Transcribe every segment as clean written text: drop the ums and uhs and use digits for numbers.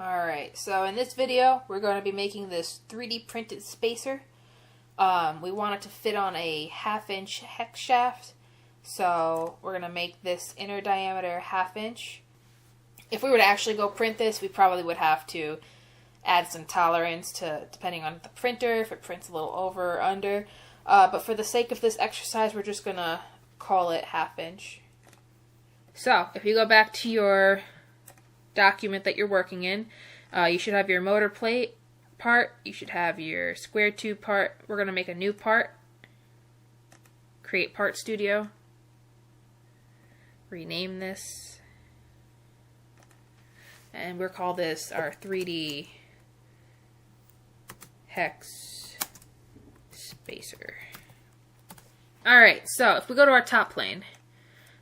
Alright, so in this video, we're going to be making this 3D printed spacer. We want it to fit on a 1/2 inch hex shaft, so we're going to make this inner diameter 1/2 inch. If we were to actually go print this, we probably would have to add some tolerance to, depending on the printer, if it prints a little over or under. But for the sake of this exercise, we're just going to call it 1/2 inch. So, if you go back to your document that you're working in, you should have your motor plate part, you should have your square tube part. We're going to make a new part, create part studio, rename this, and we'll call this our 3D Hex Spacer. Alright, so if we go to our top plane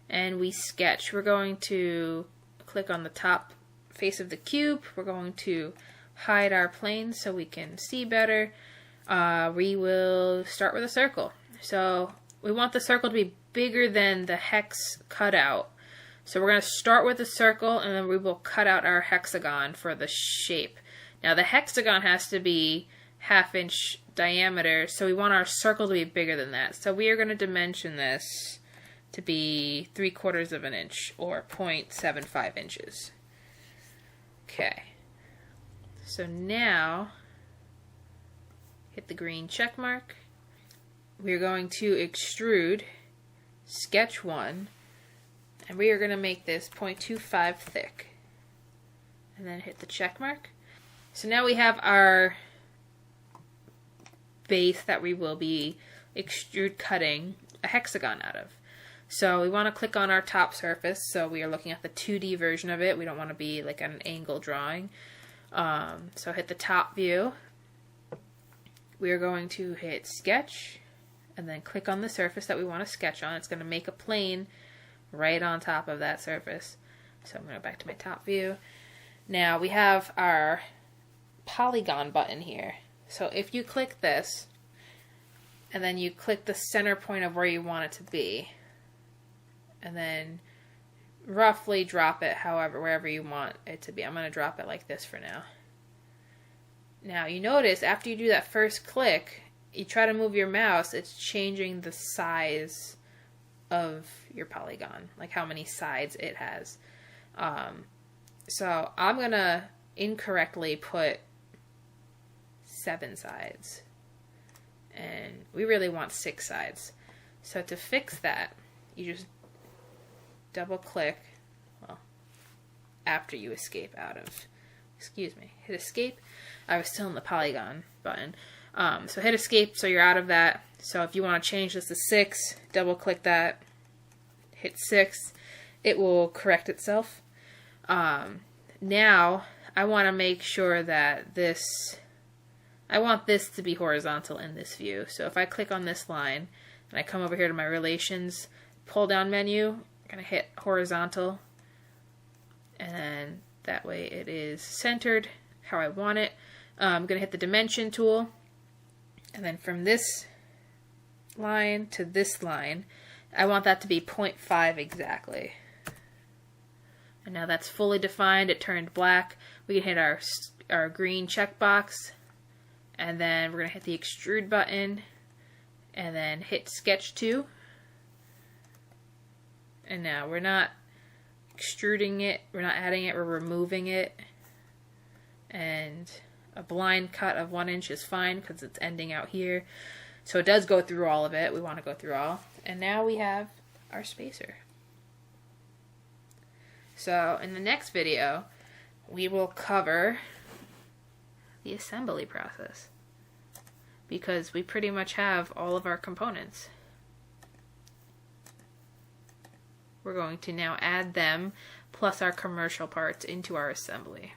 and we sketch, we're going to click on the top face of the cube. We're going to hide our plane so we can see better. We will start with a circle. So we want the circle to be bigger than the hex cutout. So we're going to start with a circle and then we will cut out our hexagon for the shape. Now the hexagon has to be 1/2 inch diameter, so we want our circle to be bigger than that. So we are going to dimension this to be 3/4 of an inch, or 0.75 inches. Okay, so now hit the green check mark. We're going to extrude sketch 1, and we are going to make this 0.25 thick, and then hit the check mark. So now we have our base that we will be extrude cutting a hexagon out of. So we want to click on our top surface, so we are looking at the 2D version of it. We don't want to be like an angle drawing. So hit the top view. We are going to hit sketch and then click on the surface that we want to sketch on. It's going to make a plane right on top of that surface. So I'm going to go back to my top view. Now we have our polygon button here. So if you click this and then you click the center point of where you want it to be, and then roughly drop it wherever you want it to be. I'm going to drop it like this for now. Now you notice after you do that first click, you try to move your mouse, it's changing the size of your polygon, like how many sides it has. So I'm going to incorrectly put 7 sides, and we really want 6 sides. So to fix that, you just double click, well, after you escape out of, hit escape. I was still in the polygon button. So hit escape so you're out of that. So if you want to change this to 6, double click that, hit 6, it will correct itself. Now I want to make sure that I want this to be horizontal in this view. So if I click on this line and I come over here to my relations pull down menu, I'm going to hit horizontal, and then that way it is centered how I want it. I'm going to hit the dimension tool, and then from this line to this line, I want that to be 0.5 exactly. And now that's fully defined. It turned black. We can hit our green checkbox, and then we're going to hit the extrude button, and then hit sketch 2. And now we're not extruding it, we're not adding it, we're removing it. And a blind cut of 1 inch is fine because it's ending out here. So it does go through all of it. We want to go through all. And now we have our spacer. So in the next video, we will cover the assembly process, because we pretty much have all of our components. We're going to now add them plus our commercial parts into our assembly.